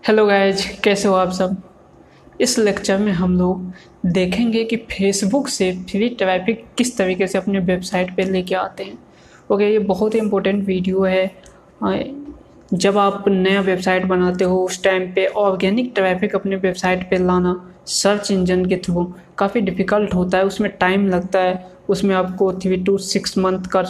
Hello guys, कैसे हो आप सब। इस लेक्चर में हम लोग देखेंगे कि फेसबुक से फ्री ट्रैफिक किस तरीके से अपने वेबसाइट पे लेके आते हैं। ओके, ये बहुत ही इम्पोर्टेंट वीडियो है। अ, जब आप नया वेबसाइट बनाते हो उस टाइम पे ऑर्गेनिक ट्रैफिक अपने वेबसाइट पे लाना सर्च इंजन के थ्रू काफ़ी डिफ़िकल्ट होता है। उसमें टाइम लगता है, उसमें आपको 3 to 6 मंथ का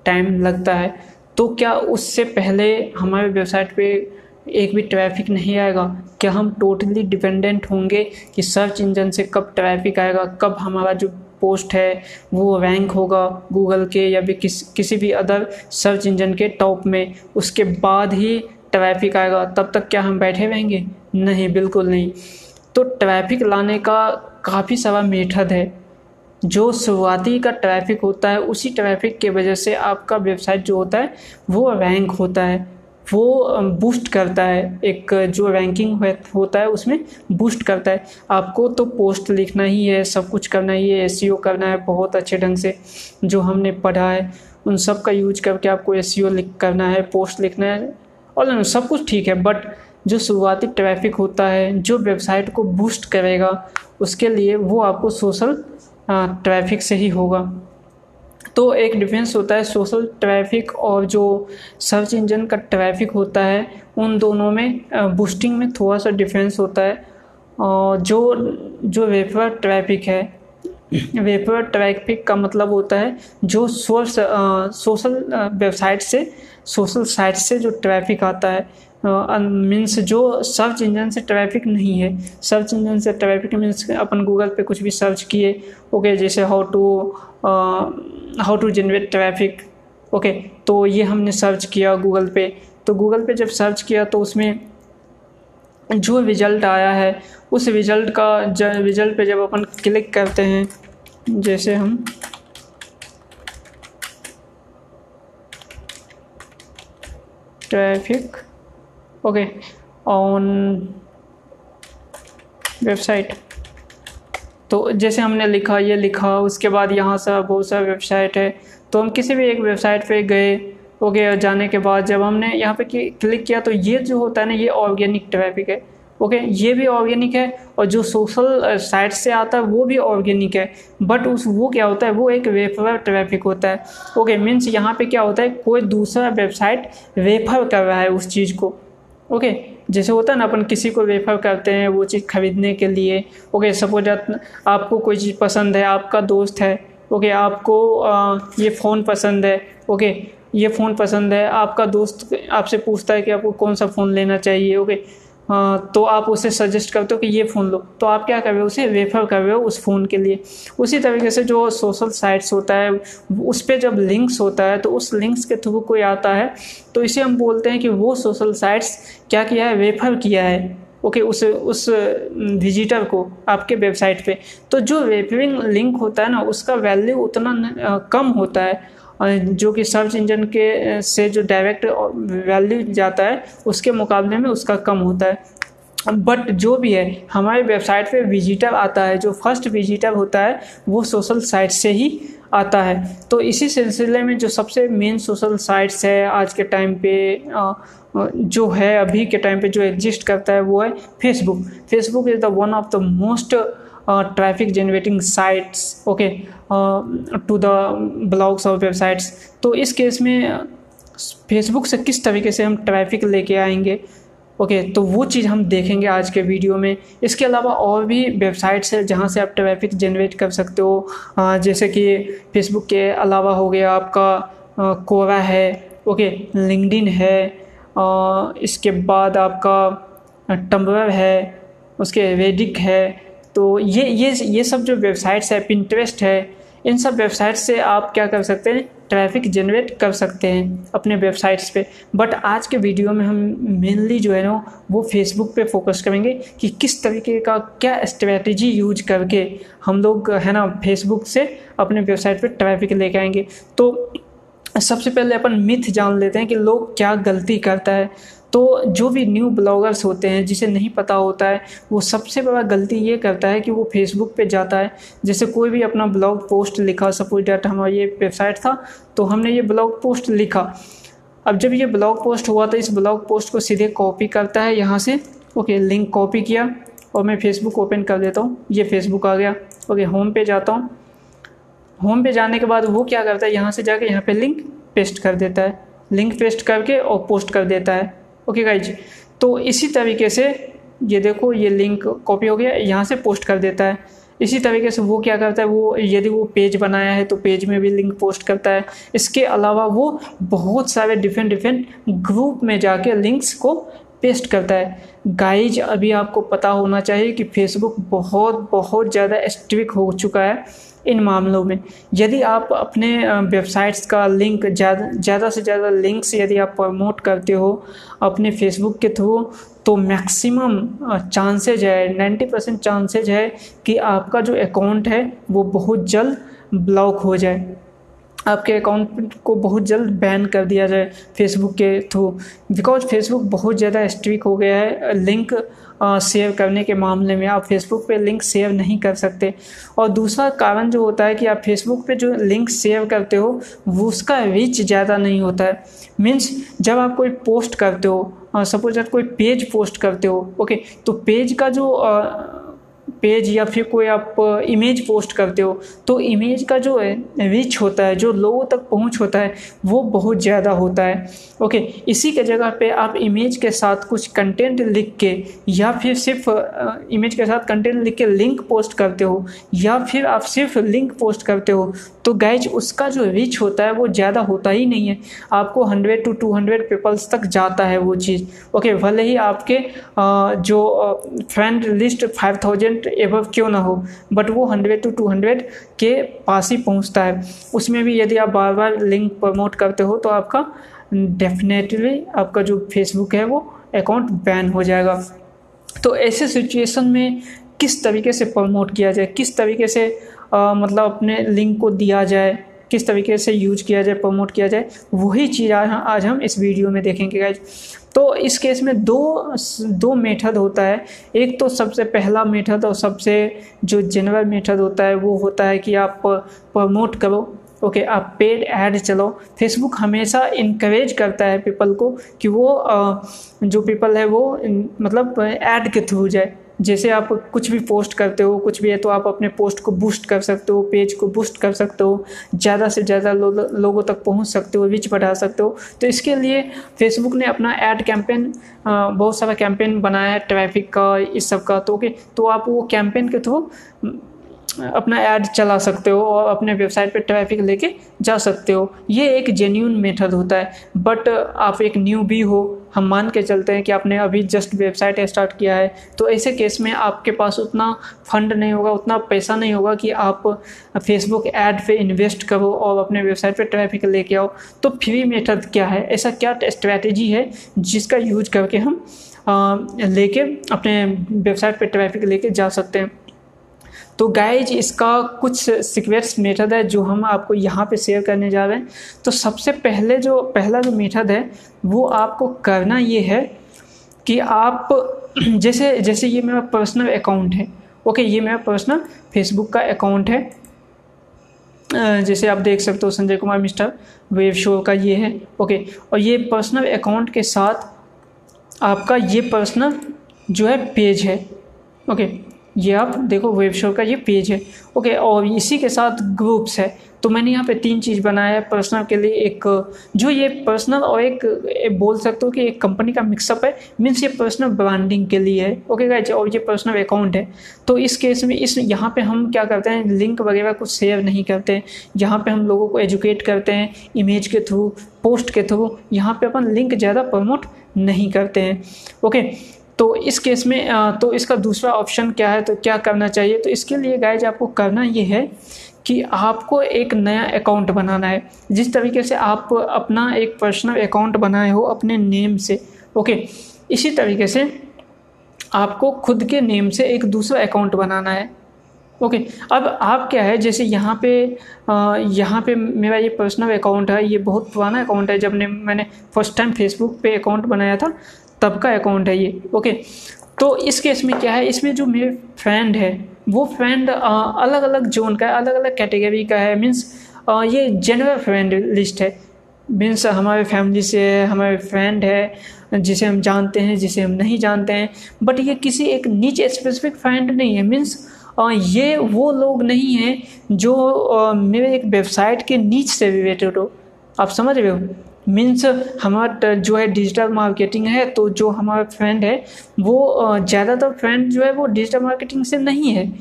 टाइम लगता है। तो क्या उससे पहले हमारे वेबसाइट पे एक भी ट्रैफिक नहीं आएगा? क्या हम टोटली डिपेंडेंट होंगे कि सर्च इंजन से कब ट्रैफिक आएगा, कब हमारा जो पोस्ट है वो रैंक होगा गूगल के या भी किसी भी अदर सर्च इंजन के टॉप में, उसके बाद ही ट्रैफिक आएगा? तब तक क्या हम बैठे रहेंगे? नहीं, बिल्कुल नहीं। तो ट्रैफिक लाने का काफ़ी सारा मेथड है। जो शुरुआती का ट्रैफिक होता है उसी ट्रैफिक के वजह से आपका वेबसाइट जो होता है वो रैंक होता है, वो बूस्ट करता है। एक जो रैंकिंग होता है उसमें बूस्ट करता है। आपको तो पोस्ट लिखना ही है, सब कुछ करना ही है, एसईओ करना है बहुत अच्छे ढंग से। जो हमने पढ़ा है उन सब का यूज करके आपको एसईओ करना है, पोस्ट लिखना है, और सब कुछ ठीक है। बट जो शुरुआती ट्रैफिक होता है जो वेबसाइट को बूस्ट करेगा, उसके लिए वो आपको सोशल ट्रैफिक से ही होगा। तो एक डिफरेंस होता है सोशल ट्रैफिक और जो सर्च इंजन का ट्रैफिक होता है, उन दोनों में बूस्टिंग में थोड़ा सा डिफरेंस होता है। और जो रेफरल ट्रैफिक है, रेफरल ट्रैफिक का मतलब होता है जो सोशल साइट से जो ट्रैफिक आता है, मीन्स जो सर्च इंजन से ट्रैफिक नहीं है। सर्च इंजन से ट्रैफिक मीन्स अपन गूगल पे कुछ भी सर्च किए, ओके, जैसे how to generate traffic, okay, तो ये हमने सर्च किया गूगल पे। तो गूगल पे जब सर्च किया तो उसमें जो रिज़ल्ट आया है उस रिज़ल्ट पे जब अपन क्लिक करते हैं, जैसे हम ट्रैफिक, ओके, ऑन वेबसाइट, तो जैसे हमने ये लिखा, उसके बाद यहाँ से बहुत सारा वेबसाइट है। तो हम किसी भी एक वेबसाइट पे गए, ओके, जाने के बाद जब हमने यहाँ पे क्लिक किया तो ये जो होता है ना, ये ऑर्गेनिक ट्रैफिक है। ओके, ये भी ऑर्गेनिक है, और जो सोशल साइट से आता है वो भी ऑर्गेनिक है। बट वो क्या होता है, वो एक रेफरल ट्रैफिक होता है। ओके, मीन्स यहाँ पे क्या होता है, कोई दूसरा वेबसाइट रेफर कर रहा है उस चीज़ को। ओके, जैसे होता है ना, अपन किसी को रेफर करते हैं वो चीज़ खरीदने के लिए। ओके, सपोज आपको कोई चीज़ पसंद है, आपका दोस्त है, ओके, आपको ये फ़ोन पसंद है, ओके, ये फ़ोन पसंद है, आपका दोस्त आपसे पूछता है कि आपको कौन सा फ़ोन लेना चाहिए, ओके, तो आप उसे सजेस्ट करते हो कि ये फ़ोन लो, तो आप क्या कर रहे हो, उसे रेफर कर रहे हो उस फ़ोन के लिए। उसी तरीके से जो सोशल साइट्स होता है उस पर जब लिंक्स होता है तो उस लिंक्स के थ्रू कोई आता है, तो इसे हम बोलते हैं कि वो सोशल साइट्स क्या किया है, रेफर किया है, ओके, उस विजिटर को आपके वेबसाइट पे। तो जो रेफरिंग लिंक होता है ना, उसका वैल्यू उतना कम होता है जो कि सर्च इंजन के से जो डायरेक्ट वैल्यू जाता है उसके मुकाबले में उसका कम होता है। बट जो भी है, हमारे वेबसाइट पे विजिटर आता है, जो फर्स्ट विजिटर होता है वो सोशल साइट से ही आता है। तो इसी सिलसिले में जो सबसे मेन सोशल साइट्स है आज के टाइम पे, जो है अभी के टाइम पे जो एग्जिस्ट करता है वो है Facebook. Facebook is the one of the most traffic generating sites, okay, to the blogs और वेबसाइट्स। तो इस केस में फेसबुक से किस तरीके से हम ट्रैफिक लेके आएंगे, ओके, तो वो चीज़ हम देखेंगे आज के वीडियो में। इसके अलावा और भी वेबसाइट्स है जहाँ से आप ट्रैफिक जनरेट कर सकते हो, जैसे कि फेसबुक के अलावा हो गया आपका कोरा है, ओके, लिंक्डइन है, इसके बाद आपका टम्बलर है, उसके रेडिट है। तो ये सब जो वेबसाइट्स है, पिंटरेस्ट है, इन सब वेबसाइट से आप क्या कर सकते हैं, ट्रैफिक जनरेट कर सकते हैं अपने वेबसाइट्स पे। बट आज के वीडियो में हम मेनली जो है ना वो फेसबुक पे फोकस करेंगे कि किस तरीके का क्या स्ट्रेटजी यूज करके हम लोग है ना फेसबुक से अपने वेबसाइट पे ट्रैफिक लेके आएंगे। तो सबसे पहले अपन मिथ जान लेते हैं कि लोग क्या गलती करता है। तो जो भी न्यू ब्लॉगर्स होते हैं जिसे नहीं पता होता है, वो सबसे बड़ा गलती ये करता है कि वो फेसबुक पे जाता है। जैसे कोई भी अपना ब्लॉग पोस्ट लिखा, सपोज डेट हमारा ये वेबसाइट था तो हमने ये ब्लॉग पोस्ट लिखा। अब जब ये ब्लॉग पोस्ट हुआ तो इस ब्लॉग पोस्ट को सीधे कॉपी करता है यहाँ से ओके, लिंक कॉपी किया और मैं फेसबुक ओपन कर देता हूँ। ये फेसबुक आ गया। ओके, होम पे जाता हूँ। होम पे जाने के बाद वो क्या करता है, यहाँ से जाके यहाँ पे लिंक पेस्ट कर देता है, लिंक पेस्ट करके और पोस्ट कर देता है। ओके गाइज, तो इसी तरीके से ये देखो, ये लिंक कॉपी हो गया, यहाँ से पोस्ट कर देता है। इसी तरीके से वो क्या करता है, वो यदि वो पेज बनाया है तो पेज में भी लिंक पोस्ट करता है। इसके अलावा वो बहुत सारे डिफरेंट ग्रुप में जाके लिंक्स को पेस्ट करता है। गाइज, अभी आपको पता होना चाहिए कि फेसबुक बहुत ज़्यादा स्ट्रिक्ट हो चुका है इन मामलों में। यदि आप अपने वेबसाइट्स का लिंक ज़्यादा से ज़्यादा लिंक्स यदि आप प्रमोट करते हो अपने फेसबुक के थ्रू, तो मैक्सिमम चांसेज है, 90% चांसेज है कि आपका जो अकाउंट है वो बहुत जल्द ब्लॉक हो जाए, आपके अकाउंट को बहुत जल्द बैन कर दिया जाए फेसबुक के थ्रू। बिकॉज फेसबुक बहुत ज़्यादा स्ट्रिक्ट हो गया है लिंक शेयर करने के मामले में। आप फेसबुक पे लिंक शेयर नहीं कर सकते। और दूसरा कारण जो होता है कि आप फेसबुक पे जो लिंक शेयर करते हो वो उसका रीच ज़्यादा नहीं होता है। मीन्स जब आप कोई पोस्ट करते हो, सपोज आप कोई पेज पोस्ट करते हो, ओके, तो पेज का जो पेज या फिर कोई आप इमेज पोस्ट करते हो तो इमेज का जो है रीच होता है, जो लोगों तक पहुंच होता है वो बहुत ज़्यादा होता है। ओके, इसी के जगह पे आप इमेज के साथ कुछ कंटेंट लिख के या फिर सिर्फ इमेज के साथ कंटेंट लिख के लिंक पोस्ट करते हो या फिर आप सिर्फ लिंक पोस्ट करते हो, तो गाइज उसका जो रीच होता है वो ज़्यादा होता ही नहीं है। आपको 100 to 200 पीपल्स तक जाता है वो चीज़। ओके, भले ही आपके जो फ्रेंड लिस्ट 5000 एबव क्यों ना हो, बट वो 100 to 200 के पास ही पहुंचता है। उसमें भी यदि आप बार बार लिंक प्रमोट करते हो तो आपका डेफिनेटली आपका जो फेसबुक है वो अकाउंट बैन हो जाएगा। तो ऐसे सिचुएशन में किस तरीके से प्रमोट किया जाए, किस तरीके से मतलब अपने लिंक को दिया जाए, किस तरीके से यूज किया जाए, प्रमोट किया जाए, वही चीज़ आज हम इस वीडियो में देखेंगे गाइज। तो इस केस में दो मेथड होता है। एक तो सबसे पहला मेथड और सबसे जो जनरल मेथड होता है वो होता है कि आप प्रमोट करो। ओके, आप पेड ऐड चलाओ। फेसबुक हमेशा इनकरेज करता है पीपल को कि वो जो पीपल है वो मतलब ऐड के थ्रू जाए। जैसे आप कुछ भी पोस्ट करते हो, कुछ भी है, तो आप अपने पोस्ट को बूस्ट कर सकते हो, पेज को बूस्ट कर सकते हो, ज़्यादा से ज़्यादा लोगों तक पहुंच सकते हो, रीच बढ़ा सकते हो। तो इसके लिए फेसबुक ने अपना ऐड कैंपेन, बहुत सारा कैंपेन बनाया है ट्रैफिक का, इस सब का। तो ओके, तो आप वो कैंपेन के थ्रू अपना ऐड चला सकते हो और अपने वेबसाइट पे ट्रैफिक लेके जा सकते हो। ये एक जेन्युइन मेथड होता है। बट आप एक न्यूबी हो, हम मान के चलते हैं कि आपने अभी जस्ट वेबसाइट स्टार्ट किया है, तो ऐसे केस में आपके पास उतना फंड नहीं होगा, उतना पैसा नहीं होगा कि आप फेसबुक ऐड पे इन्वेस्ट करो और अपने वेबसाइट पे ट्रैफिक लेके आओ। तो फ्री मेथड क्या है, ऐसा क्या स्ट्रैटेजी है जिसका यूज करके हम लेके अपने वेबसाइट पे ट्रैफिक लेके जा सकते हैं। तो गाइज, इसका कुछ सीक्रेट्स मेथड है जो हम आपको यहाँ पे शेयर करने जा रहे हैं। तो सबसे पहला जो मेथड है वो आपको करना ये है कि आप जैसे ये मेरा पर्सनल अकाउंट है। ओके, ये मेरा पर्सनल फेसबुक का अकाउंट है। जैसे आप देख सकते हो Sanjay Kumar mister web show का ये है। ओके, और ये पर्सनल अकाउंट के साथ आपका ये पर्सनल जो है पेज है। ओके, ये आप देखो वेब शो का ये पेज है। ओके, और इसी के साथ ग्रुप्स है। तो मैंने यहाँ पे 3 चीज़ बनाया है पर्सनल के लिए। एक जो ये पर्सनल और एक बोल सकते हो कि एक कंपनी का मिक्सअप है। मीन्स ये पर्सनल ब्रांडिंग के लिए है। ओके गाइज, और ये पर्सनल अकाउंट है। तो इस केस में यहाँ पे हम क्या करते हैं, लिंक वगैरह कुछ शेयर नहीं करते हैं। यहाँ पे हम लोगों को एजुकेट करते हैं इमेज के थ्रू, पोस्ट के थ्रू। यहाँ पे अपन लिंक ज़्यादा प्रमोट नहीं करते हैं। ओके, तो इस केस में तो इसका दूसरा ऑप्शन क्या है, तो क्या करना चाहिए। तो इसके लिए गाइज आपको करना ये है कि आपको एक नया अकाउंट बनाना है। जिस तरीके से आप अपना एक पर्सनल अकाउंट बनाए हो अपने नेम से, ओके, इसी तरीके से आपको खुद के नेम से एक दूसरा अकाउंट बनाना है। ओके, अब आप क्या है, जैसे यहाँ पे मेरा ये पर्सनल अकाउंट है। ये बहुत पुराना अकाउंट है, जब मैंने फर्स्ट टाइम फेसबुक पे अकाउंट बनाया था तब का अकाउंट है ये। ओके, तो इस केस में क्या है, इसमें जो मेरे फ्रेंड है वो फ्रेंड अलग अलग जोन का है, अलग अलग कैटेगरी का है। मीन्स ये जनरल फ्रेंड लिस्ट है। मीन्स हमारे फैमिली से है, हमारे फ्रेंड है जिसे हम जानते हैं, जिसे हम नहीं जानते हैं, बट ये किसी एक नीच स्पेसिफिक फ्रेंड नहीं है। मीन्स ये वो लोग नहीं हैं जो मेरे एक वेबसाइट के नीच से रिलेटेड हो। आप समझ रहे हो? मीन्स हमारा जो है डिजिटल मार्केटिंग है, तो जो हमारा फ्रेंड है वो ज़्यादातर फ्रेंड जो है वो डिजिटल मार्केटिंग से नहीं है।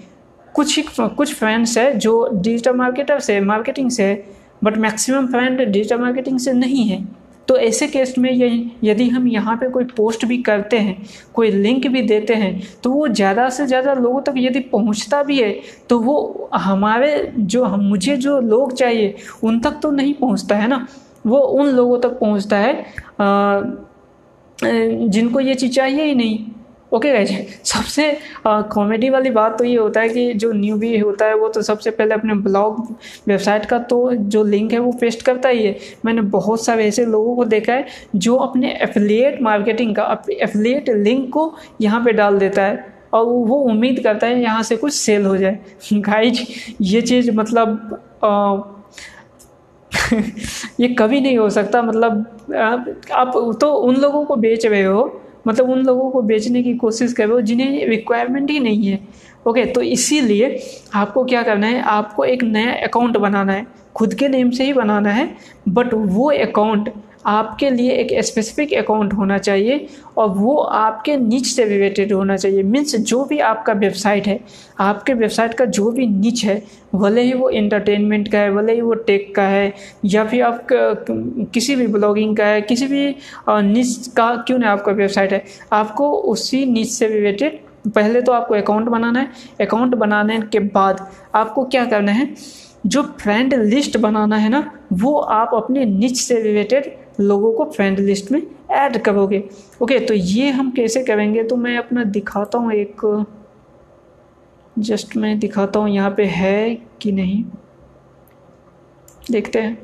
कुछ फ्रेंड्स है जो डिजिटल मार्केटर से, मार्केटिंग से है, but maximum friend digital marketing से नहीं है। तो ऐसे केस में यदि हम यहाँ पे कोई पोस्ट भी करते हैं, कोई लिंक भी देते हैं, तो वो ज़्यादा से ज़्यादा लोगों तक यदि पहुँचता भी है तो वो मुझे जो लोग चाहिए उन तक तो नहीं पहुँचता है ना। वो उन लोगों तक पहुँचता है जिनको ये चीज़ चाहिए ही नहीं। ओके गाइज, सबसे कॉमेडी वाली बात तो ये होता है कि जो न्यूबी होता है वो तो सबसे पहले अपने ब्लॉग वेबसाइट का तो जो लिंक है वो पेस्ट करता ही है। मैंने बहुत सारे ऐसे लोगों को देखा है जो अपने एफिलिएट मार्केटिंग का एफिलिएट लिंक को यहाँ पे डाल देता है और वो उम्मीद करता है यहाँ से कुछ सेल हो जाए। गाइज, ये चीज़ मतलब ये कभी नहीं हो सकता। मतलब आप तो उन लोगों को बेच रहे हो, मतलब उन लोगों को बेचने की कोशिश कर रहे हो जिन्हें रिक्वायरमेंट ही नहीं है। ओके, तो इसीलिए आपको क्या करना है, आपको एक नया अकाउंट बनाना है, खुद के नेम से ही बनाना है, बट वो अकाउंट आपके लिए एक स्पेसिफिक अकाउंट होना चाहिए और वो आपके निच से रिलेटेड होना चाहिए। मीन्स जो भी आपका वेबसाइट है, आपके वेबसाइट का जो भी निच है, भले ही वो एंटरटेनमेंट का है, भले ही वो टेक का है, या फिर आप किसी भी ब्लॉगिंग का है, किसी भी निच का क्यों ना आपका वेबसाइट है, आपको उसी निच से रिलेटेड पहले तो आपको अकाउंट बनाना है। अकाउंट बनाने के बाद आपको क्या करना है, जो फ्रेंड लिस्ट बनाना है ना, वो आप अपने निच से रिलेटेड लोगों को फ्रेंड लिस्ट में ऐड करोगे। ओके, तो ये हम कैसे करेंगे, तो मैं अपना दिखाता हूँ, एक जस्ट मैं दिखाता हूँ यहाँ पे है कि नहीं, देखते हैं।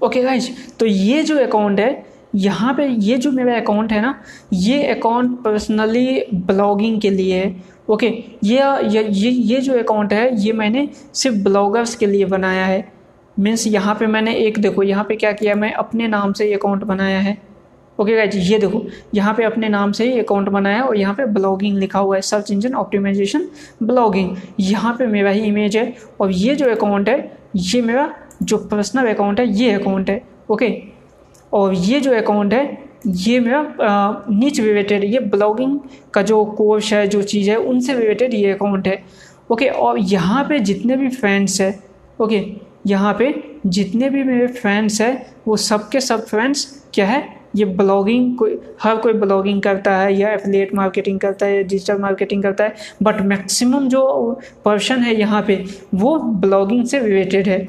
ओके गाइज, तो ये जो अकाउंट है यहाँ पे, ये जो मेरा अकाउंट है ना, ये अकाउंट पर्सनली ब्लॉगिंग के लिए है। ओके, ये जो अकाउंट है ये मैंने सिर्फ ब्लॉगर्स के लिए बनाया है। मीन्स यहाँ पे मैंने एक देखो यहाँ पे क्या किया, मैं अपने नाम से ये अकाउंट बनाया है। ओके गाइज, ये देखो यहाँ पे अपने नाम से ही अकाउंट बनाया और यहाँ पे ब्लॉगिंग लिखा हुआ है, सर्च इंजन ऑप्टिमाइजेशन ब्लॉगिंग। यहाँ पे मेरा ही इमेज है और ये जो अकाउंट है ये मेरा जो पर्सनल अकाउंट है, ये अकाउंट है। ओके, और ये जो अकाउंट है ये मेरा नीच रिलेटेड, ये ब्लॉगिंग का जो कोर्स है, जो चीज़ है, उनसे रिलेटेड ये अकाउंट है। ओके, और यहाँ पे जितने भी फ्रेंड्स हैं, ओके, यहाँ पे जितने भी मेरे फ्रेंड्स हैं वो सब के सब फ्रेंड्स क्या है, ये ब्लॉगिंग, हर कोई ब्लॉगिंग करता है या एफिलिएट मार्केटिंग करता है या डिजिटल मार्केटिंग करता है, बट मैक्सिमम जो पर्सन है यहाँ पे वो ब्लॉगिंग से रिलेटेड है।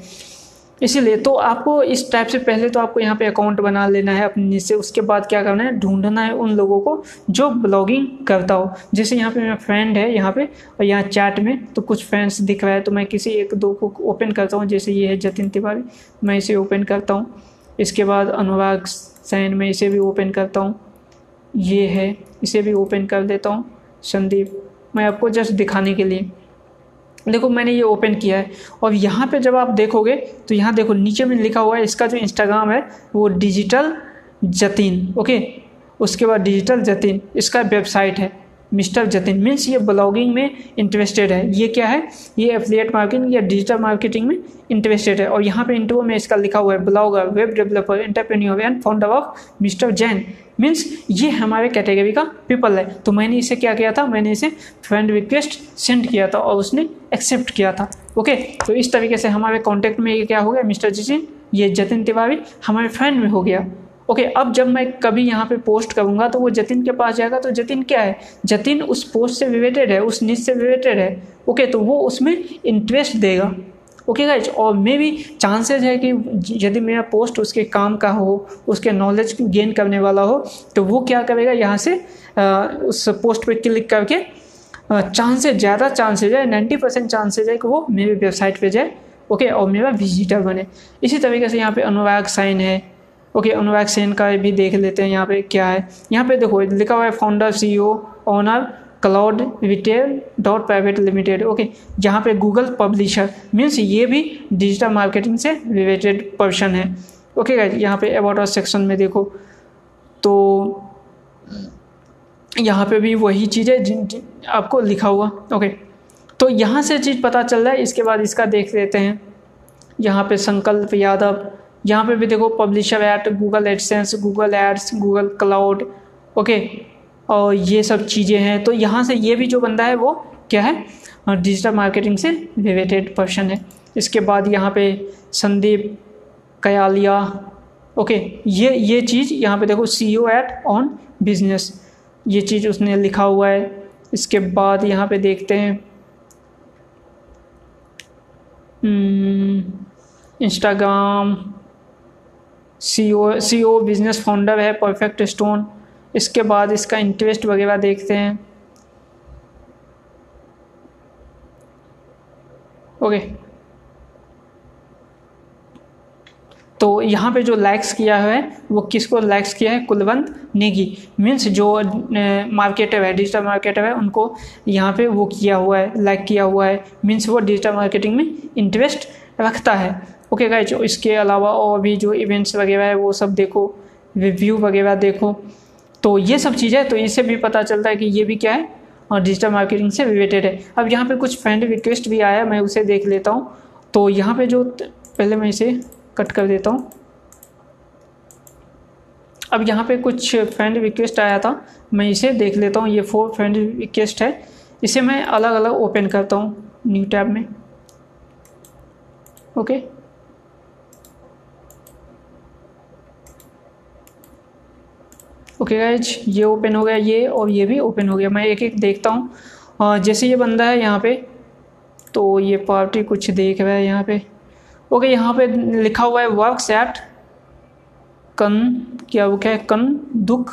इसीलिए तो आपको इस टाइप से पहले तो आपको यहाँ पे अकाउंट बना लेना है अपने से। उसके बाद क्या करना है, ढूंढना है उन लोगों को जो ब्लॉगिंग करता हो। जैसे यहाँ पे मेरा फ्रेंड है यहाँ पे, और यहाँ चैट में तो कुछ फ्रेंड्स दिख रहा है, तो मैं किसी एक दो को ओपन करता हूँ। जैसे ये है जतिन तिवारी, मैं इसे ओपन करता हूँ। इसके बाद अनुराग सैन, मैं इसे भी ओपन करता हूँ। ये है, इसे भी ओपन कर देता हूँ। संदीप, मैं आपको जस्ट दिखाने के लिए, देखो मैंने ये ओपन किया है। और यहाँ पे जब आप देखोगे तो यहाँ देखो नीचे में लिखा हुआ है, इसका जो इंस्टाग्राम है वो डिजिटल जतिन। ओके, उसके बाद डिजिटल जतिन इसका वेबसाइट है, मिस्टर जतिन। मीन्स ये ब्लॉगिंग में इंटरेस्टेड है। ये क्या है, ये एफिलिएट मार्केटिंग या डिजिटल मार्केटिंग में इंटरेस्टेड है। और यहाँ पे इंट्रो में इसका लिखा हुआ है blogger, web developer, entrepreneur and founder of mister Jain. Means ये हमारे कैटेगरी का पीपल है। तो मैंने इसे क्या किया था, मैंने इसे फ्रेंड रिक्वेस्ट सेंड किया था और उसने एक्सेप्ट किया था। ओके, तो इस तरीके से हमारे कॉन्टैक्ट में ये क्या हो गया, मिस्टर जतिन, ये जतिन तिवारी हमारे फ्रेंड में हो गया। ओके, अब जब मैं कभी यहाँ पे पोस्ट करूँगा तो वो जतिन के पास जाएगा। तो जतिन क्या है, जतिन उस पोस्ट से रिलेटेड है, उस निच से रिलेटेड है। ओके, तो वो उसमें इंटरेस्ट देगा। ओके गाइज, और मे भी चांसेस है कि यदि मेरा पोस्ट उसके काम का हो, उसके नॉलेज गेन करने वाला हो, तो वो क्या करेगा, यहाँ से उस पोस्ट पे क्लिक करके ज़्यादा चांसेज है, 90% चांसेज है कि वो मेरी वेबसाइट पे जाए। ओके, और मेरा विजिटर बने। इसी तरीके से यहाँ पे अनुराग साइन है। ओके, अनुराग सेन का भी देख लेते हैं यहाँ पे क्या है। यहाँ पे देखो लिखा हुआ है founder CEO owner cloud retail dot private limited. Okay, यहाँ पे गूगल पब्लिशर मीन्स ये भी डिजिटल मार्केटिंग से रिलेटेड पर्सन है। ओके गाइस, यहाँ पे अबाउट अस सेक्शन में देखो तो यहाँ पे भी वही चीज़ है जिन आपको लिखा हुआ। ओके, तो यहाँ से चीज़ पता चल रहा है। इसके बाद इसका देख लेते हैं। यहाँ पे संकल्प यादव, यहाँ पे भी देखो publisher at Google AdSense, Google ads, Google cloud. Okay, और ये सब चीज़ें हैं। तो यहाँ से ये भी जो बंदा है वो क्या है, डिजिटल मार्केटिंग से रिलेटेड पर्सन है। इसके बाद यहाँ पे संदीप कयालिया। ओके, ये चीज़ यहाँ पे देखो CEO एट ऑन बिजनेस, ये चीज़ उसने लिखा हुआ है। इसके बाद यहाँ पे देखते हैं इंस्टाग्राम CEO बिजनेस फाउंडर है परफेक्ट स्टोन। इसके बाद इसका इंटरेस्ट वगैरह देखते हैं। ओके, तो यहाँ पे जो लाइक्स किया है वो किसको लाइक्स किया है, कुलवंत नेगी मीन्स जो मार्केटर है, डिजिटल मार्केटर है, उनको यहाँ पे वो किया हुआ है, लाइक किया हुआ है। मीन्स वो डिजिटल मार्केटिंग में इंटरेस्ट रखता है। ओके गाइस, इसके अलावा और भी जो इवेंट्स वगैरह है वो सब देखो, रिव्यू वगैरह देखो। तो ये सब चीज़ें, तो इससे भी पता चलता है कि ये भी क्या है, और डिजिटल मार्केटिंग से रिलेटेड है। अब यहाँ पे कुछ फ्रेंड रिक्वेस्ट भी आया, मैं उसे देख लेता हूँ। तो यहाँ पे जो पहले मैं इसे कट कर देता हूँ। अब यहाँ पे कुछ फ्रेंड रिक्वेस्ट आया था, मैं इसे देख लेता हूँ। ये 4 फ्रेंड रिक्वेस्ट है, इसे मैं अलग अलग ओपन करता हूँ न्यू टैब में। ओके, ओके गाइज, ये ओपन हो गया, ये और ये भी ओपन हो गया। मैं एक एक देखता हूँ। जैसे ये बंदा है यहाँ पे, तो ये पार्टी कुछ देख रहा है यहाँ पे। ओके, यहाँ पे लिखा हुआ है वर्क्स एट कंदुक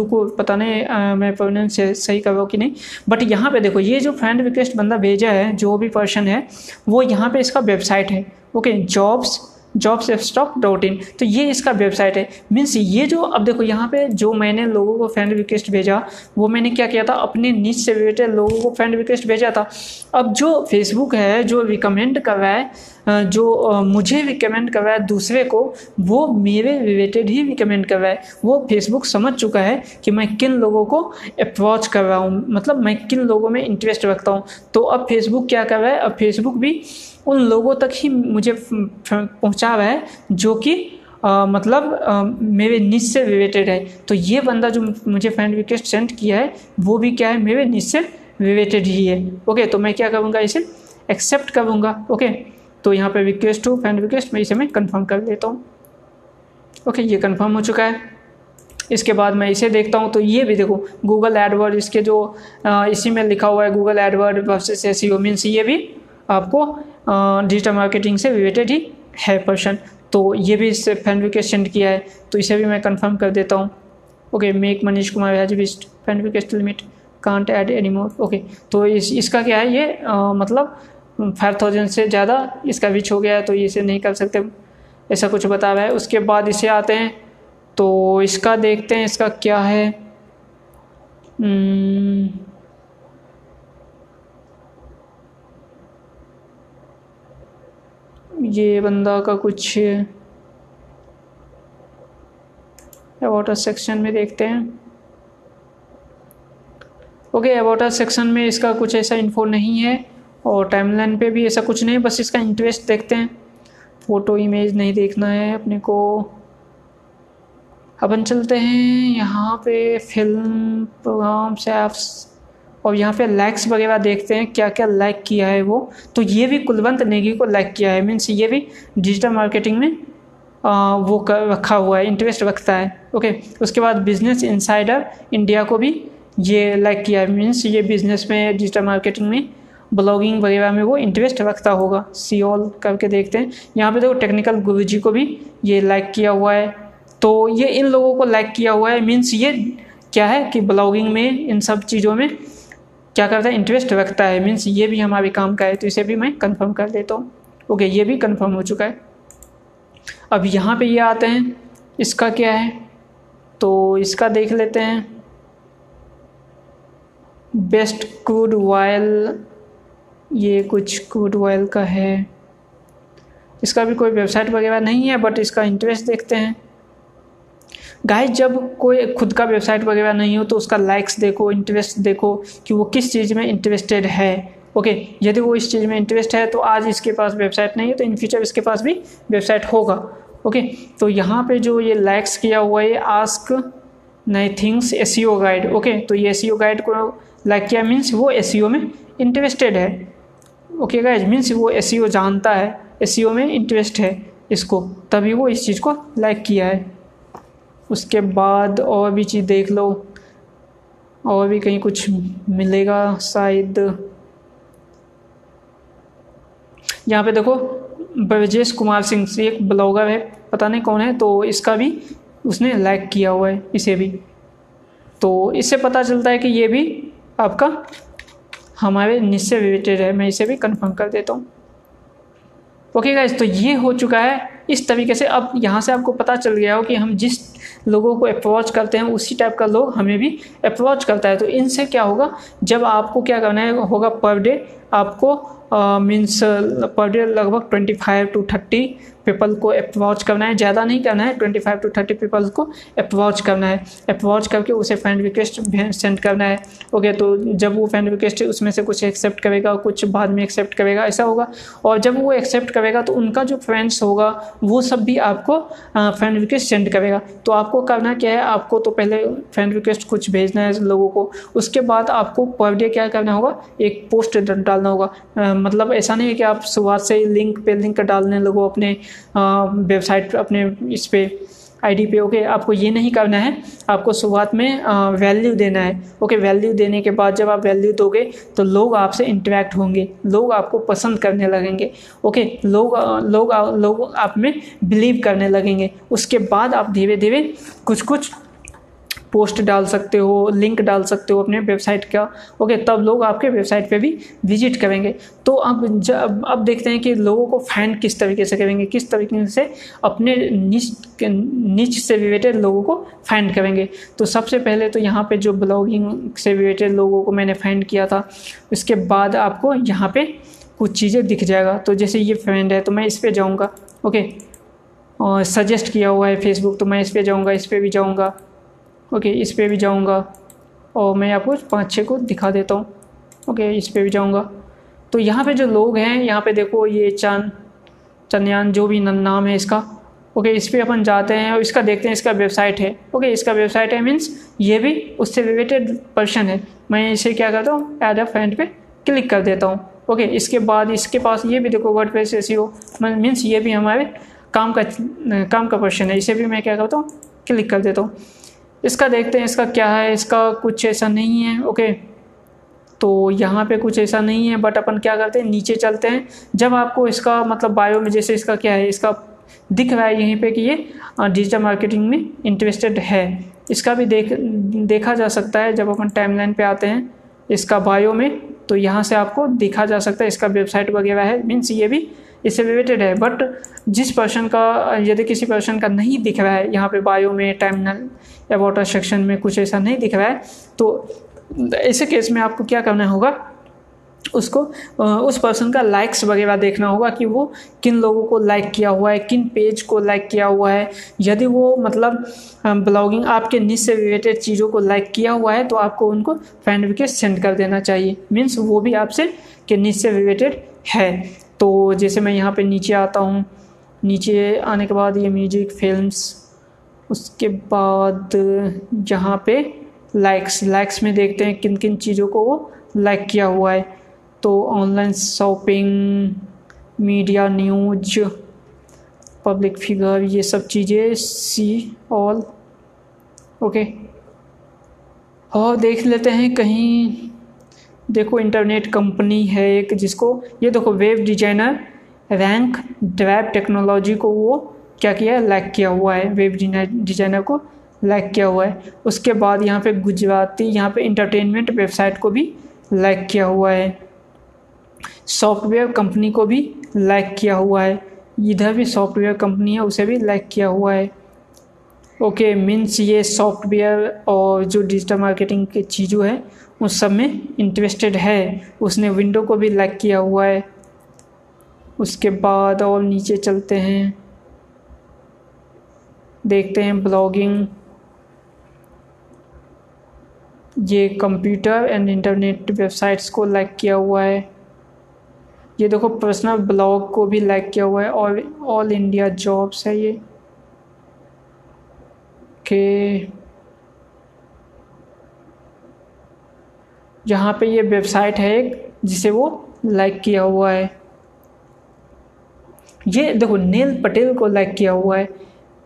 को पता नहीं मैं प्रोनाउंस सही कर रहा हूँ कि नहीं, बट यहाँ पे देखो ये जो फ्रेंड रिक्वेस्ट बंदा भेजा है, जो भी पर्सन है, वो यहाँ पे इसका वेबसाइट है। ओके, jobsfstock.in, तो ये इसका वेबसाइट है। मीन्स ये जो, अब देखो यहाँ पे जो मैंने लोगों को फ्रेंड रिक्वेस्ट भेजा, वो मैंने क्या किया था, अपने नीच से रिलेटेड लोगों को फ्रेंड रिक्वेस्ट भेजा था। अब जो फेसबुक है जो रिकमेंड कर रहा है, जो मुझे रिकमेंड कर रहा है दूसरे को, वो मेरे रिलेटेड ही रिकमेंड कर रहा है। वो फेसबुक समझ चुका है कि मैं किन लोगों को अप्रोच कर रहा हूँ, मतलब मैं किन लोगों में इंटरेस्ट रखता हूँ। तो अब फेसबुक क्या कर रहा है, अब फेसबुक भी उन लोगों तक ही मुझे पहुँचा रहा है जो कि मतलब मेरे निच से रिलेटेड है। तो ये बंदा जो मुझे फ्रेंड रिक्वेस्ट सेंड किया है, वो भी क्या है, मेरे निच से रिलेटेड ही है। ओके, तो मैं क्या करूँगा, इसे एक्सेप्ट करूँगा। ओके, तो यहाँ पे रिक्वेस्ट टू फ्रेंड रिक्वेस्ट, मैं इसे मैं कंफर्म कर देता हूँ। ओके, ये कंफर्म हो चुका है। इसके बाद मैं इसे देखता हूँ, तो ये भी देखो गूगल एडवर्ड, इसके जो इसी में लिखा हुआ है Google Edward versus SEO, means ये भी आपको डिजिटल मार्केटिंग से रिलेटेड ही है पर्सन। तो ये भी इससे फ्रेंड रिक्वेस्ट सेंड किया है, तो इसे भी मैं कंफर्म कर देता हूँ। Okay, make Manish Kumar has reached friend request limit can't add any more. Okay, तो इसका क्या है, ये मतलब 5000 से ज़्यादा इसका रीच हो गया है, तो इसे नहीं कर सकते, ऐसा कुछ बता रहा है। उसके बाद इसे आते हैं, तो इसका देखते हैं इसका क्या है। ये बंदा का कुछ अबाउट अस सेक्शन में देखते हैं। ओके, अबाउट अस सेक्शन में इसका कुछ ऐसा इन्फो नहीं है, और टाइमलाइन पे भी ऐसा कुछ नहीं, बस इसका इंटरेस्ट देखते हैं। फ़ोटो इमेज नहीं देखना है अपने को। अपन चलते हैं यहाँ पे फिल्म प्रोग्राम्स ऐप्स, और यहाँ पे लाइक्स वगैरह देखते हैं क्या क्या लाइक किया है वो। तो ये भी कुलवंत नेगी को लाइक किया है, मीन्स ये भी डिजिटल मार्केटिंग में वो रखा हुआ है, इंटरेस्ट रखता है। ओके, उसके बाद बिजनेस इनसाइडर इंडिया को भी ये लाइक किया है, मीन्स ये बिजनेस में, डिजिटल मार्केटिंग में, ब्लॉगिंग वगैरह में वो इंटरेस्ट रखता होगा। सी ऑल करके देखते हैं। यहाँ पे देखो टेक्निकल गुरुजी को भी ये लाइक किया हुआ है। तो ये इन लोगों को लाइक किया हुआ है, मीन्स ये क्या है कि ब्लॉगिंग में, इन सब चीज़ों में क्या करता है, इंटरेस्ट रखता है, मीन्स ये भी हमारे काम का है। तो इसे भी मैं कंफर्म कर देता हूँ। ओके, ये भी कंफर्म हो चुका है। अब यहाँ पे ये आते हैं, इसका क्या है, तो इसका देख लेते हैं। बेस्ट क्रूड ऑयल, ये कुछ क्रूड ऑयल का है। इसका भी कोई वेबसाइट वगैरह नहीं है, बट इसका इंटरेस्ट देखते हैं। गाइस, जब कोई खुद का वेबसाइट वगैरह नहीं हो तो उसका लाइक्स देखो, इंटरेस्ट देखो कि वो किस चीज़ में इंटरेस्टेड है। ओके, यदि वो इस चीज़ में इंटरेस्ट है तो आज इसके पास वेबसाइट नहीं है तो इन फ्यूचर इसके पास भी वेबसाइट होगा। ओके, तो यहाँ पे जो ये लाइक्स किया हुआ है ask nothings SEO guide. Okay, तो ये एसईओ गाइड को लाइक किया मीन्स वो एसईओ में इंटरेस्टेड है। ओके गाइज, मीन्स वो एसईओ जानता है, एसईओ में इंटरेस्ट है इसको, तभी वो इस चीज़ को लाइक किया है। उसके बाद और भी चीज़ देख लो, और भी कहीं कुछ मिलेगा शायद। यहाँ पे देखो, ब्रजेश कुमार सिंह एक ब्लॉगर है, पता नहीं कौन है, तो इसका भी उसने लाइक किया हुआ है, इसे भी। तो इससे पता चलता है कि ये भी आपका हमारे निच से रिलेटेड है। मैं इसे भी कंफर्म कर देता हूँ। ओके गाइज, तो ये हो चुका है इस तरीके से। अब यहाँ से आपको पता चल गया हो कि हम जिस लोगों को अप्रोच करते हैं उसी टाइप का लोग हमें भी अप्रोच करता है। तो इनसे क्या होगा, जब आपको क्या करना है होगा, पर डे आपको मीन्स पर डे लगभग 25 to 30 पीपल को अप्रोच करना है। ज़्यादा नहीं करना है, 25 to 30 पीपल को अप्रोच करना है। अप्रोच करके उसे फ्रेंड रिक्वेस्ट सेंड करना है। ओके, तो जब वो फ्रेंड रिक्वेस्ट उसमें से कुछ एक्सेप्ट करेगा, कुछ बाद में एक्सेप्ट करेगा, ऐसा होगा। और जब वो एक्सेप्ट करेगा तो उनका जो फ्रेंड्स होगा वो सब भी आपको फ्रेंड रिक्वेस्ट सेंड करेगा। तो आपको करना क्या है, आपको तो पहले फ्रेंड रिक्वेस्ट कुछ भेजना है लोगों को, उसके बाद आपको पर डे क्या करना होगा, एक पोस्ट डालना होगा। मतलब ऐसा नहीं है कि आप शुरुआत से ही लिंक पे लिंक डालने लगो अपने वेबसाइट, अपने इस पे आईडी पे। ओके, आपको ये नहीं करना है, आपको शुरुआत में वैल्यू देना है। ओके, वैल्यू देने के बाद जब आप वैल्यू दोगे तो लोग आपसे इंटरेक्ट होंगे, लोग आपको पसंद करने लगेंगे। ओके, लोग आप में बिलीव करने लगेंगे। उसके बाद आप धीरे धीरे कुछ पोस्ट डाल सकते हो, लिंक डाल सकते हो अपने वेबसाइट का। ओके, तब लोग आपके वेबसाइट पे भी विजिट करेंगे। तो अब देखते हैं कि लोगों को फाइंड किस तरीके से करेंगे, किस तरीके से अपने निच से रिलेटेड लोगों को फाइंड करेंगे। तो सबसे पहले तो यहाँ पे जो ब्लॉगिंग से रिलेटेड लोगों को मैंने फाइंड किया था, उसके बाद आपको यहाँ पे कुछ चीज़ें दिख जाएगा। तो जैसे ये फ्रेंड है तो मैं इस पर जाऊँगा। ओके, और सजेस्ट किया हुआ है फेसबुक, तो मैं इस पर जाऊँगा, इस पर भी जाऊँगा। ओके, इस पे भी जाऊँगा और मैं आपको 5-6 को दिखा देता हूँ। ओके, इस पे भी जाऊँगा। तो यहाँ पे जो लोग हैं, यहाँ पे देखो ये चन्यान जो भी नाम है इसका। ओके, इस पे अपन जाते हैं और इसका देखते हैं, इसका वेबसाइट है। ओके, इसका वेबसाइट है मीन्स ये भी उससे रिलेटेड पर्सन है। मैं इसे क्या करता हूँ, ऐड अ फ्रेंड पे क्लिक कर देता हूँ। ओके, इसके बाद इसके पास ये भी देखो वर्डप्रेस एसईओ मीन्स ये भी हमारे काम का पर्सन है। इसे भी मैं क्या करता हूँ, क्लिक कर देता हूँ। इसका देखते हैं इसका क्या है, इसका कुछ ऐसा नहीं है। ओके, तो यहाँ पे कुछ ऐसा नहीं है, बट अपन क्या करते हैं, नीचे चलते हैं। जब आपको इसका मतलब बायो में जैसे इसका क्या है, इसका दिख रहा है यहीं पे कि ये डिजिटल मार्केटिंग में इंटरेस्टेड है, इसका भी देखा जा सकता है। जब अपन टाइमलाइन पे आते हैं इसका बायो में, तो यहाँ से आपको देखा जा सकता है इसका वेबसाइट वगैरह है, मीन्स ये भी इससे रिलेटेड है। बट जिस पर्सन का, यदि किसी पर्सन का नहीं दिख रहा है यहाँ पे बायो में, टाइमलाइन अबाउट अस सेक्शन में कुछ ऐसा नहीं दिख रहा है, तो ऐसे केस में आपको क्या करना होगा, उसको उस पर्सन का लाइक्स वगैरह देखना होगा कि वो किन लोगों को लाइक किया हुआ है, किन पेज को लाइक किया हुआ है। यदि वो मतलब ब्लॉगिंग आपके निच से रिलेटेड चीज़ों को लाइक किया हुआ है तो आपको उनको फ्रेंड रिक्वेस्ट सेंड कर देना चाहिए, मीन्स वो भी आपसे के निच से रिलेटेड है। तो जैसे मैं यहाँ पे नीचे आता हूँ, नीचे आने के बाद ये म्यूजिक, फिल्म्स, उसके बाद यहाँ पे लाइक्स में देखते हैं किन किन चीज़ों को वो लाइक किया हुआ है। तो online shopping, media, news, public figure, ये सब चीज़ें सी ऑल। ओके, और देख लेते हैं कहीं, देखो इंटरनेट कंपनी है एक, जिसको ये देखो web designer rank drive technology को वो क्या किया है, लाइक किया हुआ है, वेब डिजाइनर को लाइक किया हुआ है। उसके बाद यहाँ पे गुजराती, यहाँ पे इंटरटेनमेंट वेबसाइट को भी लाइक किया हुआ है, सॉफ्टवेयर कंपनी को भी लाइक किया हुआ है, इधर भी सॉफ्टवेयर कंपनी है उसे भी लाइक किया हुआ है। ओके मीन्स ये सॉफ्टवेयर और जो डिजिटल मार्केटिंग की चीज़ों है उस सब में इंटरेस्टेड है, उसने विंडो को भी लाइक किया हुआ है। उसके बाद और नीचे चलते हैं, देखते हैं ब्लॉगिंग, ये कंप्यूटर एंड इंटरनेट वेबसाइट्स को लाइक किया हुआ है। ये देखो पर्सनल ब्लॉग को भी लाइक किया हुआ है और ऑल इंडिया जॉब्स है ये के यहाँ पे ये वेबसाइट है एक जिसे वो लाइक किया हुआ है। ये देखो नेल पटेल को लाइक किया हुआ है,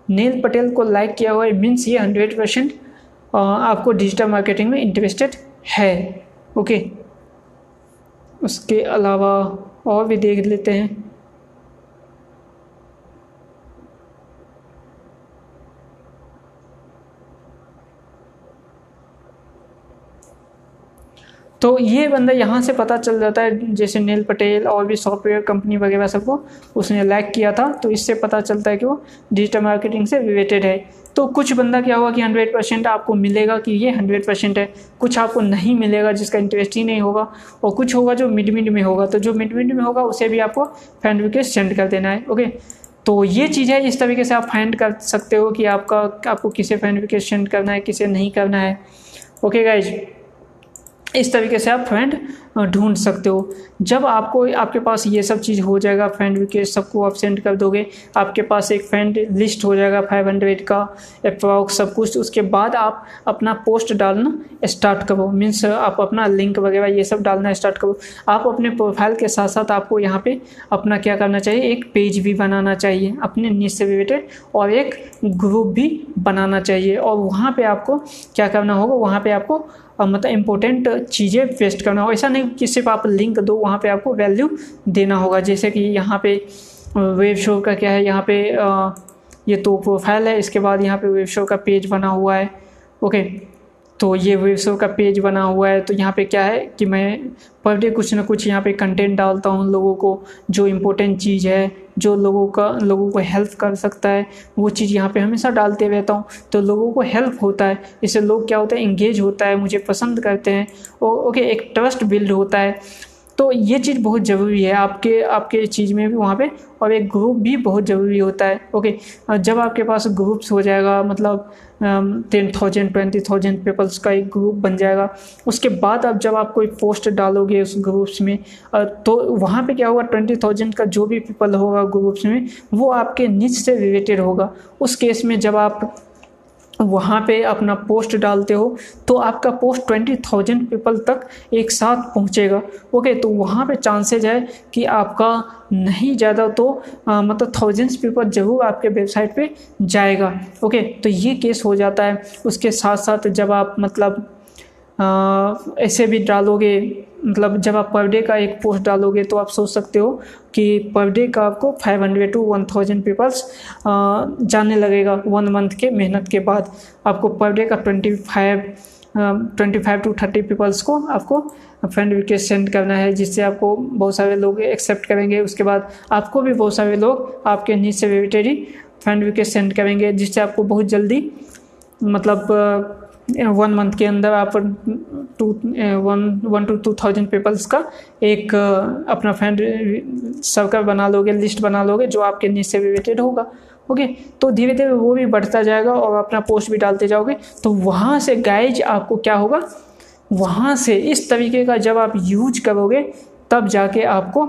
नेल पटेल को लाइक किया हुआ है मीन्स ये 100% आपको डिजिटल मार्केटिंग में इंटरेस्टेड है। ओके उसके अलावा और भी देख लेते हैं। तो ये बंदा यहाँ से पता चल जाता है, जैसे नेल पटेल और भी सॉफ्टवेयर कंपनी वगैरह सबको उसने लाइक किया था, तो इससे पता चलता है कि वो डिजिटल मार्केटिंग से रिलेटेड है। तो कुछ बंदा क्या होगा कि 100% आपको मिलेगा कि ये 100% है, कुछ आपको नहीं मिलेगा जिसका इंटरेस्ट ही नहीं होगा, और कुछ होगा जो मिड में होगा। तो जो मिड में होगा उसे भी आपको फ्रेंड रिक्वेस्ट सेंड कर देना है। ओके तो ये चीज़ है, इस तरीके से आप फाइंड कर सकते हो कि आपको किसे फ्रेंड रिक्वेस्ट सेंड करना है, किसे नहीं करना है। ओके गाइज, इस तरीके से आप फ्रेंड ढूंढ सकते हो। जब आपके पास ये सब चीज़ हो जाएगा, फ्रेंड रिक्वेस्ट सबको आप सेंड कर दोगे, आपके पास एक फ्रेंड लिस्ट हो जाएगा 500 का अप्रॉक्स सब कुछ। उसके बाद आप अपना पोस्ट डालना स्टार्ट करो, मीन्स आप अपना लिंक वगैरह ये सब डालना स्टार्ट करो। आप अपने प्रोफाइल के साथ साथ आपको यहाँ पे अपना क्या करना चाहिए, एक पेज भी बनाना चाहिए अपने नीश से रिलेटेड, और एक ग्रुप भी बनाना चाहिए। और वहाँ पर आपको क्या करना होगा, वहाँ पर आपको मतलब इम्पोर्टेंट चीज़ें पेस्ट करना हो। ऐसा नहीं कि सिर्फ आप लिंक दो, वहाँ पे आपको वैल्यू देना होगा। जैसे कि यहाँ पे वेब शो का क्या है, यहाँ पे ये तो प्रोफाइल है, इसके बाद यहाँ पे वेब शो का पेज बना हुआ है। ओके तो ये वेब शो का पेज बना हुआ है, तो यहाँ पे क्या है कि मैं पर डे कुछ ना कुछ यहाँ पे कंटेंट डालता हूँ लोगों को, जो इम्पोर्टेंट चीज़ है, जो लोगों को हेल्प कर सकता है, वो चीज़ यहाँ पे हमेशा डालते रहता हूँ। तो लोगों को हेल्प होता है, इससे लोग क्या होता है, इंगेज होता है, मुझे पसंद करते हैं। ओके एक ट्रस्ट बिल्ड होता है। तो ये चीज़ बहुत ज़रूरी है आपके चीज़ में भी वहाँ पे, और एक ग्रुप भी बहुत ज़रूरी होता है। ओके जब आपके पास ग्रुप्स हो जाएगा, मतलब 10,000 20,000 पीपल्स का एक ग्रुप बन जाएगा, उसके बाद जब आप कोई पोस्ट डालोगे उस ग्रुप्स में, तो वहाँ पे क्या होगा, 20,000 का जो भी पीपल होगा ग्रुप्स में, वो आपके नीच से रिलेटेड होगा। उस केस में जब आप वहाँ पे अपना पोस्ट डालते हो तो आपका पोस्ट 20,000 पीपल तक एक साथ पहुँचेगा। ओके तो वहाँ पे चांसेज है कि आपका नहीं ज़्यादा तो मतलब थाउजेंड्स पीपल जरूर आपके वेबसाइट पे जाएगा। ओके तो ये केस हो जाता है। उसके साथ साथ जब आप मतलब ऐसे भी डालोगे, मतलब जब आप पर डे का एक पोस्ट डालोगे तो आप सोच सकते हो कि पर डे का आपको 500 to 1000 पीपल्स जानने लगेगा 1 मंथ के मेहनत के बाद। आपको पर डे का 25 to 30 पीपल्स को आपको फ्रेंड रिक्वेस्ट सेंड करना है, जिससे आपको बहुत सारे लोग एक्सेप्ट करेंगे। उसके बाद आपको भी बहुत सारे लोग आपके नीड से रिलेटेड ही फ्रेंड रिक्वेस्ट सेंड करेंगे, जिससे आपको बहुत जल्दी मतलब 1 मंथ के अंदर आप 1 to 2,000 पीपल्स का एक अपना फ्रेंड सर्कल बना लोगे, लिस्ट बना लोगे जो आपके नीड से रिलेटेड होगा। ओके तो धीरे धीरे वो भी बढ़ता जाएगा और अपना पोस्ट भी डालते जाओगे। तो वहाँ से गाइज आपको क्या होगा, वहाँ से इस तरीके का जब आप यूज करोगे तब जाके आपको